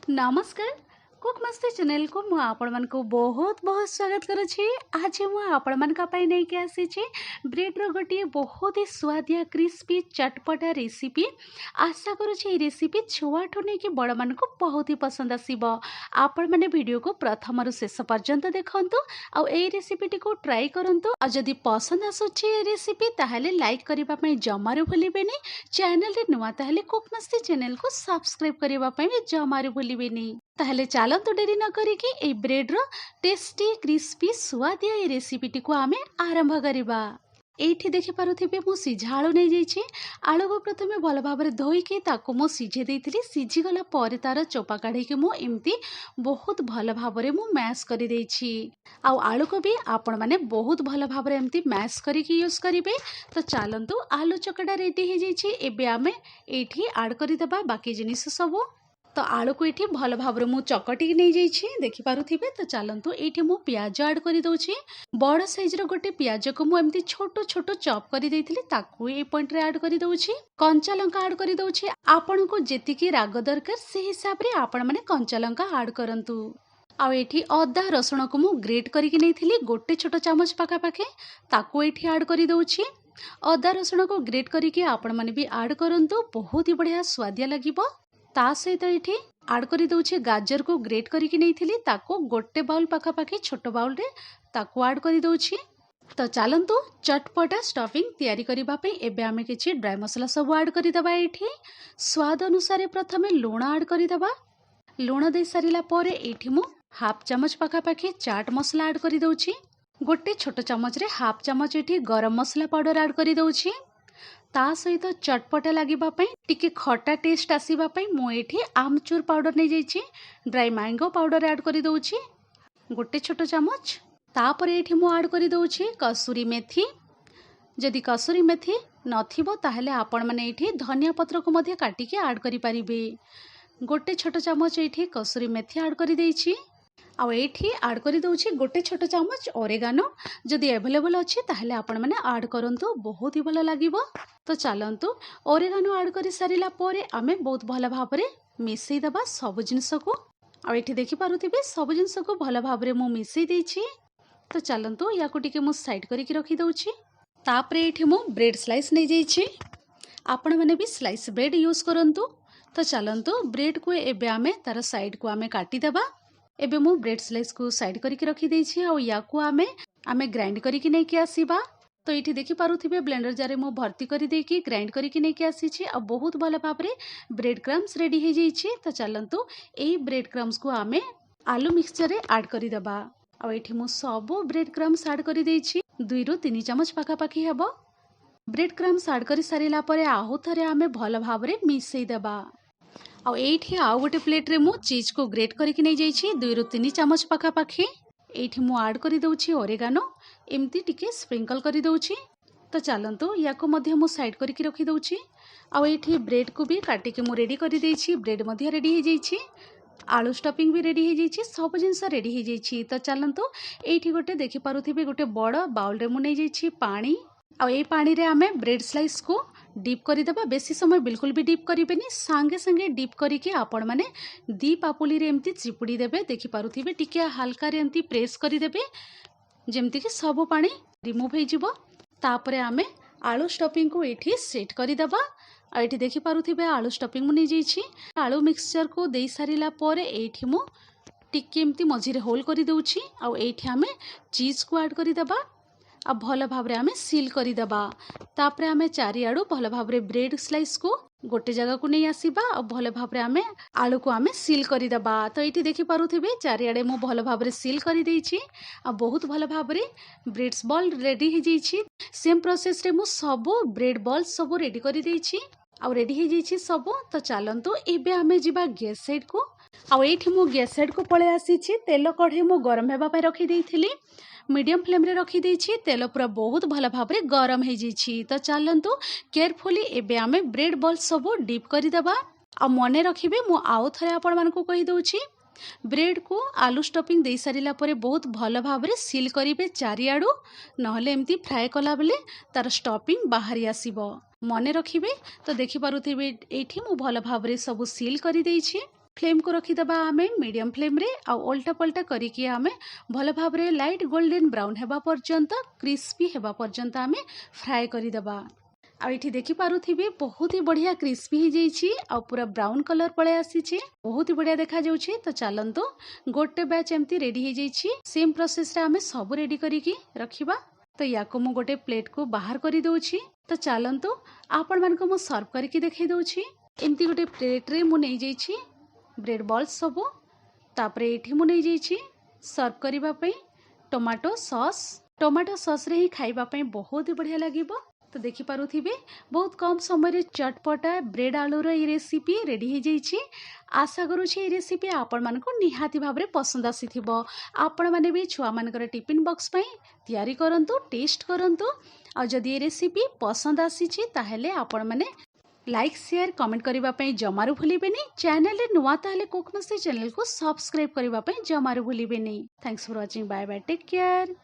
नमस्कार cook Masti channel को मु आपण मन को बहुत बहुत स्वागत करुछि। आज मु आपण मन का पई नै के आसी छी ब्रेड रो गोटी बहुत ही स्वादिया क्रिस्पी चटपटा रेसिपी। आशा करुछि ए रेसिपी छुआठु नै कि बड़ मन को बहुत ही पसंद आसीबो। आपण माने वीडियो को प्रथम रु शेष पर्यंत देखंतु आ ए रेसिपी को ट्राई करंतु। आ जदी पसंद आसुछि ए रेसिपी ताहाले लाइक करिबा पई जमारु भूलिबेनी। चैनल रे नुवा ताहाले कुक मस्ती चैनल को सब्सक्राइब करिबा पई भी जमारु भूलिबेनी। ताहले चलतु डेरी न करिकी ए ब्रेड रो टेस्टी क्रिस्पी स्वादिया ए रेसिपीटी को आमे आरंभ करिबा। एठी देखि पारुथिबे मु सिझा आलू नै जाइछि। आलू को प्रथमे भल भाबरे धोइके ताको मु सिझे देइथिली। सिझी गला परे तार चोपा काढिके मु एम्ति बहुत भल भाबरे मु मैश करि देइछि। आ आलू को भी आपण माने बहुत भल भाबरे एम्ति मैश करिके यूज करिवे। तो चलंतु आलू चकटा रेडी हे जाइछि। एबे आमे एठी ऐड करि देबा बाकी जिनिस सब। तो आलू को ये भल भाव मु चकटी नहीं जाइए देखि पारुथिबे। तो चलतु ये मु प्याज ऐड कर दउछि। बड़ साइज रो गोटे प्याज को मु एम्ति छोटो छोटो चॉप कर देइथिली ताकू ए पॉइंट रे ऐड कर दउछि। कंचा लंका ऐड कर दउछि। आपन को जेतिकी राग दरकार से हिसाब रे आपण माने कंचा लंका ऐड करंतु। आ एठी अदा रसुण को मु ग्रेट करिके नैथिली गोटे छोटो चामच पाखा पाखे ताकू एठी ऐड कर दउछि। अदा रसुण को ग्रेट करिके आपण माने भी ऐड करंतु बहुत ही बढ़िया स्वादिया लागिबो। ता सहित ये आड कर दउछे गाजर को ग्रेट करिके नैथिली ताको गोटे बाउल पाखापाखि छोट बाउल रे ताको आड कर दउछि। तो चलंतु चटपटा स्टफिंग तैयारी करिबा पे एबे आमे किछि ड्राई मसला सब ऐड करि दबा। एठी स्वाद अनुसार प्रथमे लूण ऐड करि दबा। लूण दे सारिला परे एठी मु हाफ चामच पाखापाखि चाट मसला ऐड करि दउछि। गोटे छोट चामच रे हाफ चामच एठी गरम मसला पाउडर ऐड करि दउछि। ता सहित चटपटा लागिबा पई टिके खटा टेस्ट आसीबा पई मु एठी आमचूर पाउडर नै जाइछि। ड्राई मैंगो पाउडर ऐड करि दउछि गोटे छोट चामच। तापरे एठी मु ऐड करि दउछि कसूरी मेथी। जदि कसूरी मेथी नथिबो ताहले आपण माने एठी धनिया पत्र को मध्ये काटिके ऐड करि परिबे। गोटे छोट चामच एठी कसूरी मेथी ऐड करि दैछि। आ एठी ऐड करि दउछि गोटे छोट चामच ओरेगानो। जदि अवेलेबल अछि ताहले आपण माने ऐड करंतु बहुत ही भल लागिबो। तो चलंतु ओरेगानो ऐड करि सारिला परे आमे बहुत भल भाबरे मिसई दबा सब जिंस को। आ एठी देखि पारुथिबे सब जिंस को भल भाबरे मु मिसई देछि। तो चलंतु याको टिके मु साइड करिकि रखि दउछि। तापरे एठी मु ब्रेड स्लाइस नै जाइछि। आपण माने भी स्लाइस ब्रेड यूज करंतु। तो चलंतु ब्रेड को एबे आमे तार साइड को आमे काटी दबा। एबे मु ब्रेड स्लाइस को साइड करिकि रखि दैछि। आ याको आमे ग्राइंड करिकि नै के आसीबा। तो ये देखि पारुथिबे ब्लेंडर जारे मु भर्ती करि देकी ग्राइंड करिकि नै के आसीछि। आ बहुत भल भाबरे ब्रेड क्रम्स रेडी हे जाइछि। तो चलंतु एई ब्रेड क्रम्स को आमे आलू मिक्सचर रे ऐड करि दबा। आ एठी मु सब ब्रेड क्रम्स ऐड करि दैछि। 2 रु 3 चमच पाखा पाखी हेबो। ब्रेड क्रम्स ऐड करि सारिला परे आहो थरे आमे भल भाबरे मिसई दबा। आ एठी आउ गोटे प्लेट रे मु चीज को ग्रेट करिकि नै जाइछि 2 रु 3 चमच पाखा पाखी। एठी मु ऐड करि दउछि ओरेगानो एम्ति टिके स्प्रिंकल करि दउछि। तो चलंतु याको मध्ये मु साइड करिकि रखि दउछि। आ एठी ब्रेड को भी काटिके मु रेडी करि दैछि। ब्रेड मध्ये रेडी हे जाइछि। आलू स्टफिंग भी रेडी हे जाइछि। सब जिंस रेडी हे जाइछि। तो चलंतु एठी गोटे देखि पारुथिबे गोटे बड़ बाउल रे मु नै जाइछि पानी। आ ए पानी रे आमे ब्रेड स्लाइस को डीप करि दबा। बेसी समय बिल्कुल भी डीप करिबेनी। संगे संगे डीप करिके आपण माने दी पापुली रे एम्ति चिपुड़ी देबे। देखि पारुथिबे टिके हल्का रे एम्ति प्रेस करि देबे जेमति कि सब पानी रिमूव हे जिवो। तापरे आमे आलू स्टफिंग को एठी सेट करि दबा। आ एठी देखि पारुथिबे आलू स्टफिंग मु नै जाइछि। आलू मिक्सचर को देई सारिला परे एठी मु टिके एम्ति मझिरे होल करि दउछि। आ एठी आमे चीज को ऐड करि दबा। आ भल भाबरे आमे सील करि दबा। तापरे आमे चारि आडू भल भाबरे ब्रेड स्लाइस को गोटे जगह को नहीं आसीबा। आ भल भाबरे आमे आलू को आमे सील करि दबा। तो एठी देखि पारुथिबे चारि आडे मु भल भाबरे सील करि दैछि। आ बहुत भल भाबरे ब्रेड्स बॉल रेडी हे जाइछि। सेम प्रोसेस रे मु सब ब्रेड बॉल सब रेडी करि दैछि। आ रेडी हे जाइछि सब। तो चलंतु एबे आमे जिबा गैस साइड को। आ एठी मु गैस साइड को पळे आसीछि। तेल कढ़े मु गरम हेबा पय रखि दैथिली। मीडियम फ्लेम रे रखि दैछि। तेल पूरा बहुत भल भाबरे गरम हे जाइछि। तो चलंतु केयरफुली एबे आमे ब्रेड बॉल सब डीप करि दबा। आ मने रखिबे मु आउ थरे आपण मानकु कहि दउछि ब्रेड को आलू स्टफिंग दे सारिला परे बहुत भल भाबरे सील करिवे चारिआडू। नहले एम्ति फ्राए कला बेले तार स्टफिंग बाहरी आसीबो। मने रखिबे। तो देखि पारुथिबे एठी मु भल भाबरे सब सील करि दैछि। फ्लेम को रखिदेबा आमे मीडियम फ्लेम रे आ ओल्टा पल्टा करिकी आमे भल भाव रे लाइट गोल्डन ब्राउन हेबा पर्यंत क्रिस्पी हेबा पर्यंत आमे फ्राए करिदेबा। आ इठी देखि पारुथिबे बहुत ही बढ़िया क्रिस्पी हो जाइछि आ पूरा ब्राउन कलर पळे आसीछि, बहुत ही बढ़िया देखा जाउछि। तो चलंतु गोटे बैच एमती रेडी हो जाइछि। सेम प्रोसेस रे आमे सब रेडी करिकी रखिबा। तो याको मु गोटे प्लेट को बाहर करि दउछि। तो चलंतु आपण मानको मु सर्व करिकी देखै दउछि। एमती गोटे प्लेट रे मु नै जाइछि ब्रेड बॉल्स सब। तापरे एठी मु नै जाइछि सर्व करिबा पई टोमाटो सॉस रे ही खाइबा पई बहुत ही बढ़िया लागिबो। तो देखि पारुथिबे बहुत कम समय रे चटपटा ब्रेड आलूर ये रेसिपी रेडी हो जाइछि। आशा करूछि ये रेसिपी आपण मानको निहाती भाबरे पसंद आसीथिबो। आपण माने भी छुआ मानकर टिफिन बॉक्स पई तयारी करंतु, टेस्ट करंतु। आ जदि ये रेसिपी पसंद आसीछि ताहेले आपण माने लाइक शेयर कमेंट करबा पई जमारू भूलिबेनी। चैनल रे नुवा ताहेले कुक मस्ती चैनल को सब्सक्राइब करबा पई जमारू भूलिबेनी। Thanks for watching, bye bye, take care.